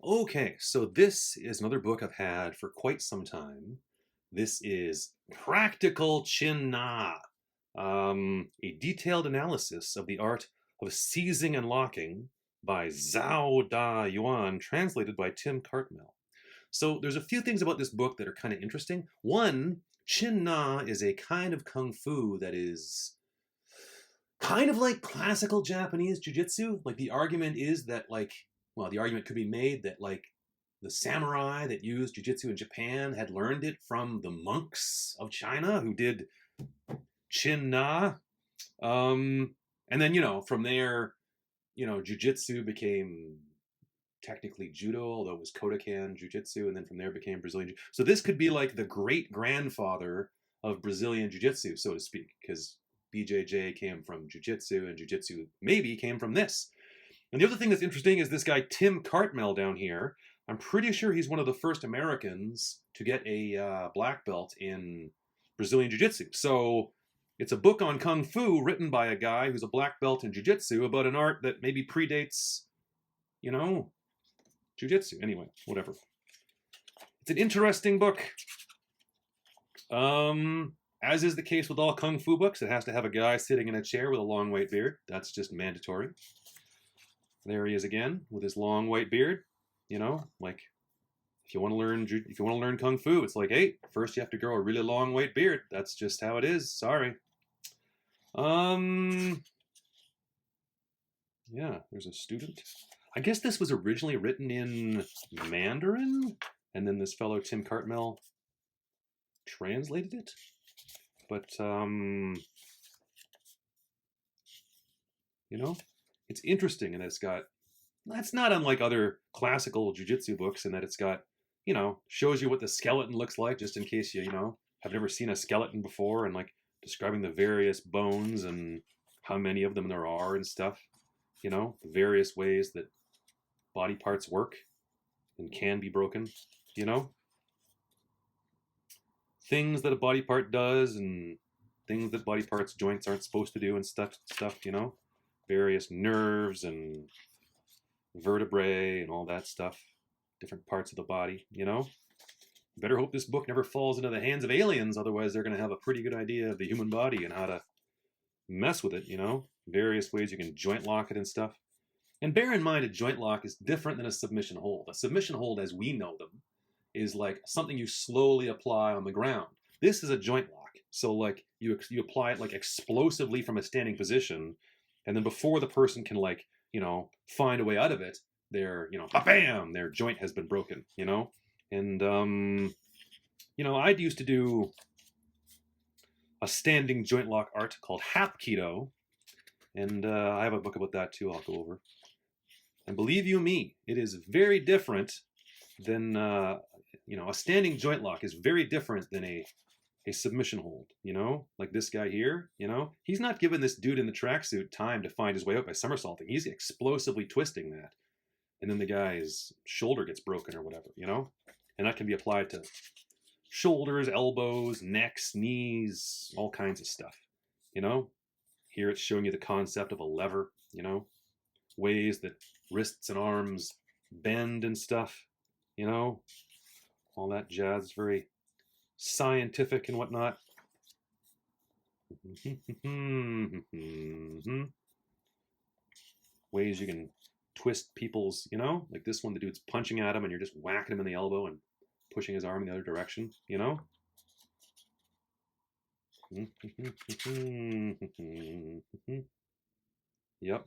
Okay, so this is another book I've had for quite some time. This is Practical Chin Na, a detailed analysis of the art of seizing and locking by Zhao Da Yuan, translated by Tim Cartmel. So there's a few things about this book that are kind of interesting. One, Chin Na is a kind of kung fu that is kind of like classical Japanese jujitsu. Like the argument is that the argument could be made that the samurai that used jujitsu in Japan had learned it from the monks of China who did Chin Na. And then from there, jujitsu became technically judo, although it was Kodokan jujitsu, and then from there became Brazilian. So this could be like the great grandfather of Brazilian jiu-jitsu, so to speak, because BJJ came from jiu-jitsu, and jiu-jitsu maybe came from this. And the other thing that's interesting is this guy Tim Cartmel down here. I'm pretty sure he's one of the first Americans to get a black belt in Brazilian jiu-jitsu. So it's a book on kung fu written by a guy who's a black belt in jiu-jitsu about an art that maybe predates, jiu-jitsu. Anyway, whatever. It's an interesting book. As is the case with all kung fu books, it has to have a guy sitting in a chair with a long white beard. That's just mandatory. There he is again with his long white beard. If you want to learn kung fu, it's like, hey, first you have to grow a really long white beard. That's just how it is. Sorry. Yeah, there's a student. I guess this was originally written in Mandarin, and then this fellow Tim Cartmel translated it. But it's interesting, and that's not unlike other classical jiu-jitsu books in that it's got, shows you what the skeleton looks like, just in case you have never seen a skeleton before, and describing the various bones and how many of them there are and stuff. The various ways that body parts work and can be broken. Things that a body part does and things that body parts joints aren't supposed to do and stuff. Various nerves and vertebrae and all that stuff, different parts of the body. Better hope this book never falls into the hands of aliens, otherwise they're going to have a pretty good idea of the human body and how to mess with it. Various ways you can joint lock it and stuff. And bear in mind, a joint lock is different than a submission hold. A submission hold, as we know them, is like something you slowly apply on the ground. This is a joint lock. So you apply it explosively from a standing position, and then before the person can find a way out of it, bam, their joint has been broken. And I'd used to do a standing joint lock art called Hapkido, and I have a book about that too I'll go over. And believe you me, it is very different than, a standing joint lock is very different than a submission hold, like this guy here, he's not giving this dude in the tracksuit time to find his way out by somersaulting. He's explosively twisting that. And then the guy's shoulder gets broken or whatever, and that can be applied to shoulders, elbows, necks, knees, all kinds of stuff, Here it's showing you the concept of a lever, ways that wrists and arms bend and stuff, all that jazz, very scientific and whatnot. Ways you can twist people's, like this one, the dude's punching at him and you're just whacking him in the elbow and pushing his arm in the other direction, Yep.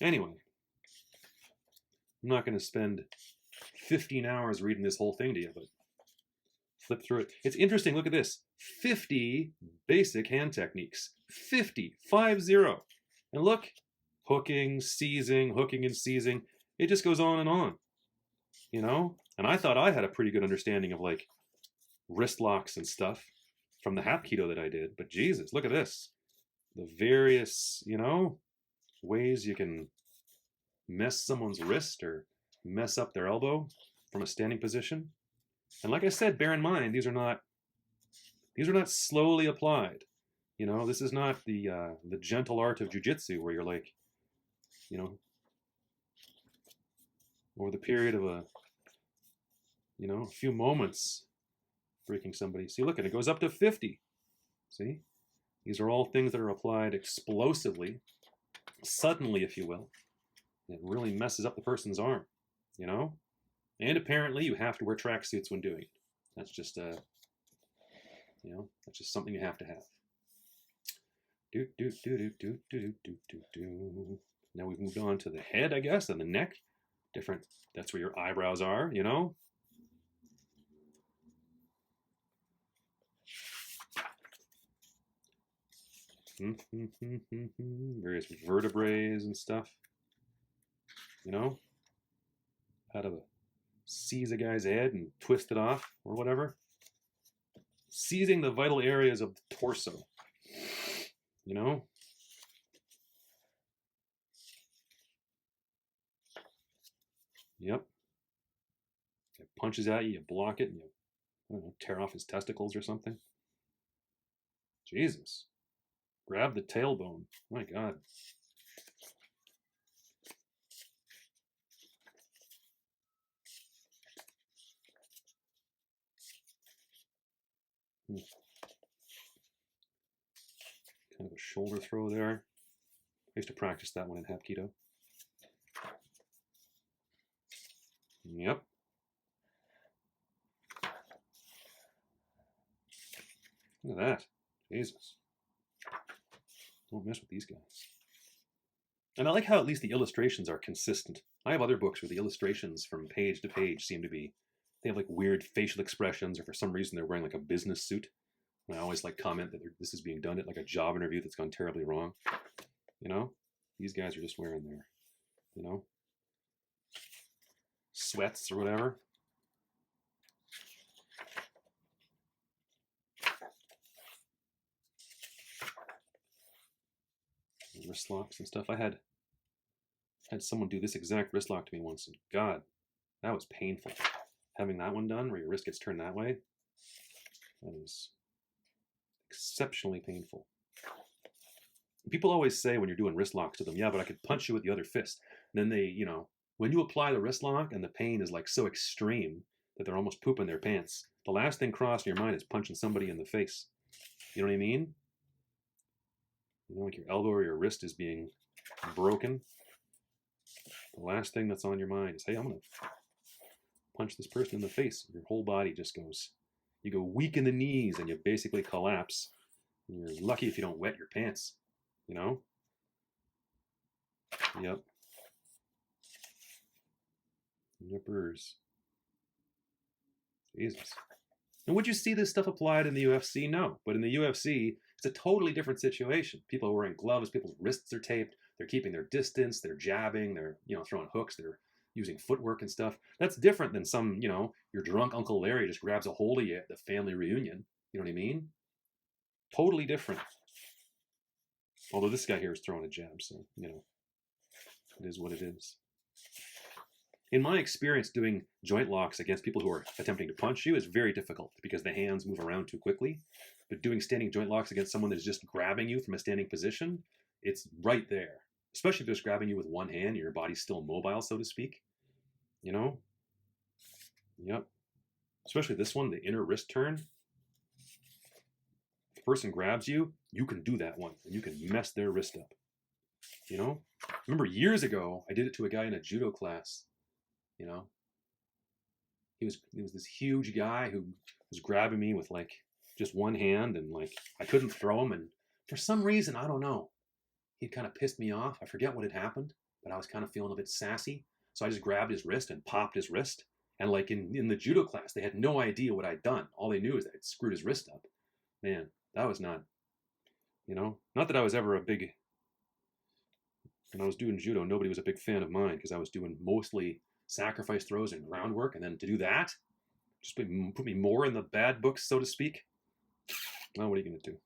Anyway, I'm not going to spend 15 hours reading this whole thing to you, but flip through it. It's interesting. Look at this. 50 basic hand techniques. 50. 5-0. And look, hooking, seizing, hooking and seizing. It just goes on and on. And I thought I had a pretty good understanding of wrist locks and stuff from the Hapkido that I did. But Jesus, look at this. The various, ways you can mess someone's wrist or mess up their elbow from a standing position. And like I said, bear in mind, these are not slowly applied. This is not the gentle art of jiu-jitsu where you're over the period of a few moments, breaking somebody. See, look at it, goes up to 50. See, these are all things that are applied explosively, suddenly, if you will. It really messes up the person's arm, And apparently, you have to wear tracksuits when doing it. That's just that's just something you have to have. Now we've moved on to the head, I guess, and the neck. Different. That's where your eyebrows are, Various vertebrae and stuff. How to seize a guy's head and twist it off or whatever. Seizing the vital areas of the torso. Yep. It punches at you, you block it, and you tear off his testicles or something. Jesus. Grab the tailbone. My God. Kind of a shoulder throw there. I used to practice that one in Hapkido. Yep. Look at that. Jesus. Don't mess with these guys. And I like how at least the illustrations are consistent. I have other books where the illustrations from page to page seem to be, they have like weird facial expressions, or for some reason they're wearing like a business suit. And I always like comment that this is being done at like a job interview that's gone terribly wrong. These guys are just wearing their, sweats or whatever. Wrist locks and stuff. I had someone do this exact wrist lock to me once, and God, that was painful. Having that one done where your wrist gets turned that way, that is exceptionally painful. People always say when you're doing wrist locks to them, yeah, but I could punch you with the other fist. And then they, when you apply the wrist lock and the pain is like so extreme that they're almost pooping their pants, the last thing crossing your mind is punching somebody in the face. You know what I mean? Like your elbow or your wrist is being broken. The last thing that's on your mind is, hey, I'm going to punch this person in the face. Your whole body just goes, you go weak in the knees and you basically collapse. And you're lucky if you don't wet your pants, Yep. Yippers. Jesus. And would you see this stuff applied in the UFC? No. But in the UFC, it's a totally different situation. People are wearing gloves, people's wrists are taped, they're keeping their distance, they're jabbing, they're, throwing hooks, they're using footwork and stuff. That's different than some, your drunk Uncle Larry just grabs a hold of you at the family reunion. You know what I mean? Totally different. Although this guy here is throwing a jab, so, it is what it is. In my experience, doing joint locks against people who are attempting to punch you is very difficult because the hands move around too quickly. But doing standing joint locks against someone that's just grabbing you from a standing position, it's right there. Especially if they're just grabbing you with one hand and your body's still mobile, so to speak. Yep. Especially this one, the inner wrist turn. If the person grabs you, you can do that one, and you can mess their wrist up. Remember years ago, I did it to a guy in a judo class. He was this huge guy who was grabbing me with like just one hand, and like I couldn't throw him, and for some reason, I don't know, he kind of pissed me off. I forget what had happened, but I was kind of feeling a bit sassy, so I just grabbed his wrist and popped his wrist. And like in the judo class, they had no idea what I'd done. All they knew is that I'd screwed his wrist up. Man, that was not that I was ever a big, when I was doing judo, nobody was a big fan of mine because I was doing mostly sacrifice throws and groundwork, and then to do that, just put me more in the bad books, so to speak. Well, what are you going to do?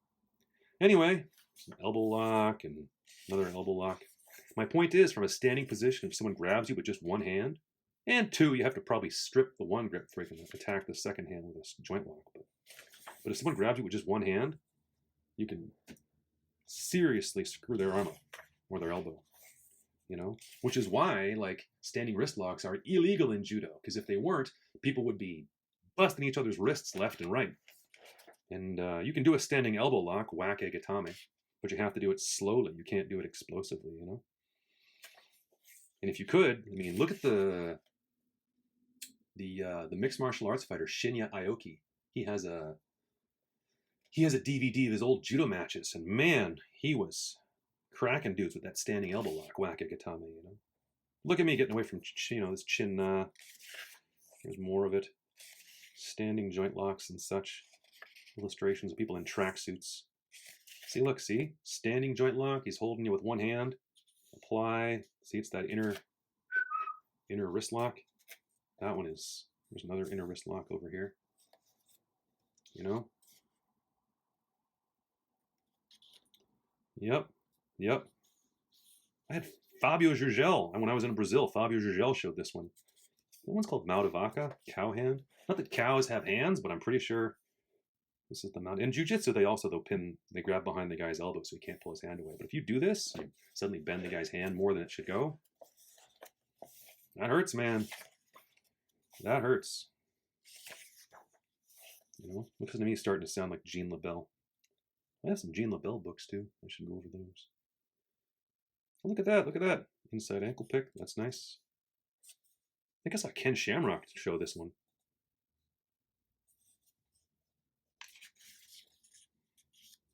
Anyway, some elbow lock and another elbow lock. My point is, from a standing position, if someone grabs you with just one hand, and two, you have to probably strip the one grip before you can attack the second hand with a joint lock. But if someone grabs you with just one hand, you can seriously screw their arm up or their elbow. you know, which is why like standing wrist locks are illegal in judo, because if they weren't, people would be busting each other's wrists left and right. And you can do a standing elbow lock, whack egatame, but you have to do it slowly. You can't do it explosively, you know. And if you could, I mean, look at the mixed martial arts fighter Shinya Aoki. He has a DVD of his old judo matches, and man, he was cracking dudes with that standing elbow lock, whack egatame, you know. Look at me getting away from, you know, this chin. Here's more of it. Standing joint locks and such. Illustrations of people in tracksuits. See, look, see? Standing joint lock. He's holding you with one hand. Apply. See, it's that inner wrist lock. That one is, there's another inner wrist lock over here. You know? Yep. I had Fabio Gurgel. When I was in Brazil, Fabio Gurgel showed this one. That one's called Mão de Vaca, cow hand. Not that cows have hands, but I'm pretty sure this is the mount. In jiu-jitsu, they grab behind the guy's elbow so he can't pull his hand away. But if you do this, you suddenly bend the guy's hand more than it should go. That hurts, man. That hurts. You know, looks to me starting to sound like Jean LaBelle. I have some Jean LaBelle books too. I should go over those. Oh, look at that. Inside ankle pick. That's nice. I think I saw Ken Shamrock show this one.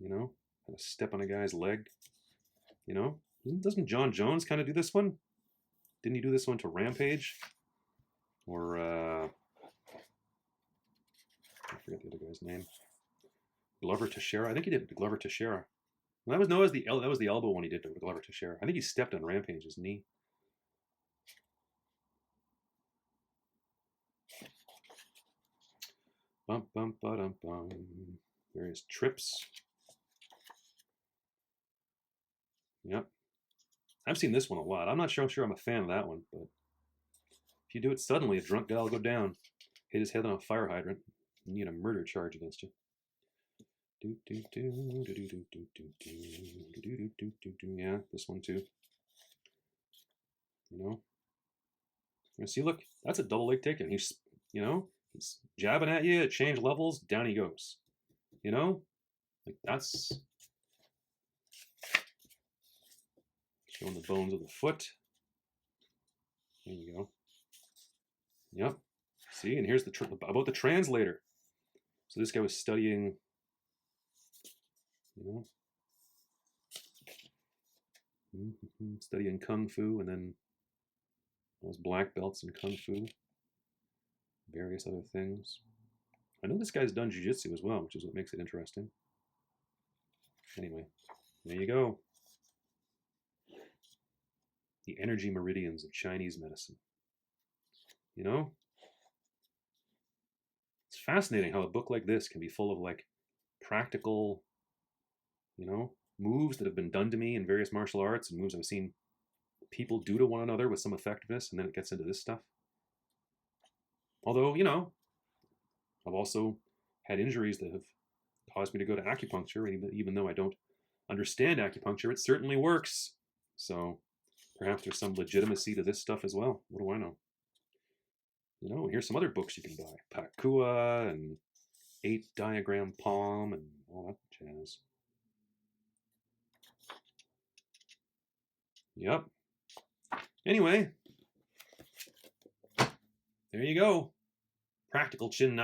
You know, how to step on a guy's leg. You know, doesn't John Jones kind of do this one? Didn't he do this one to Rampage? Or, I forget the other guy's name. Glover Teixeira? I think he did Glover Teixeira. That was the elbow one he did to Glover Teixeira. I think he stepped on Rampage's knee. Bum bum ba-dum bum. Various trips. Yep. I've seen this one a lot. I'm not sure I'm a fan of that one, but if you do it suddenly, a drunk guy will go down, hit his head on a fire hydrant, and you get a murder charge against you. Yeah, this one too. You know? You see, look, that's a double leg takedown. He's, you know, he's jabbing at you, change levels, down he goes. You know? Like, that's showing the bones of the foot. There you go. Yep. See, and here's about the translator. So this guy was studying, you know, studying Kung Fu, and then those black belts in Kung Fu, various other things. I know this guy's done Jiu-Jitsu as well, which is what makes it interesting. Anyway, there you go. The energy meridians of Chinese medicine. You know? It's fascinating how a book like this can be full of like practical, you know, moves that have been done to me in various martial arts and moves I've seen people do to one another with some effectiveness, and then it gets into this stuff. Although, you know, I've also had injuries that have caused me to go to acupuncture, and even though I don't understand acupuncture, it certainly works. So perhaps there's some legitimacy to this stuff as well. What do I know? You know, here's some other books you can buy. Pakua and 8-diagram palm and all that jazz. Yep. Anyway, there you go. Practical chin.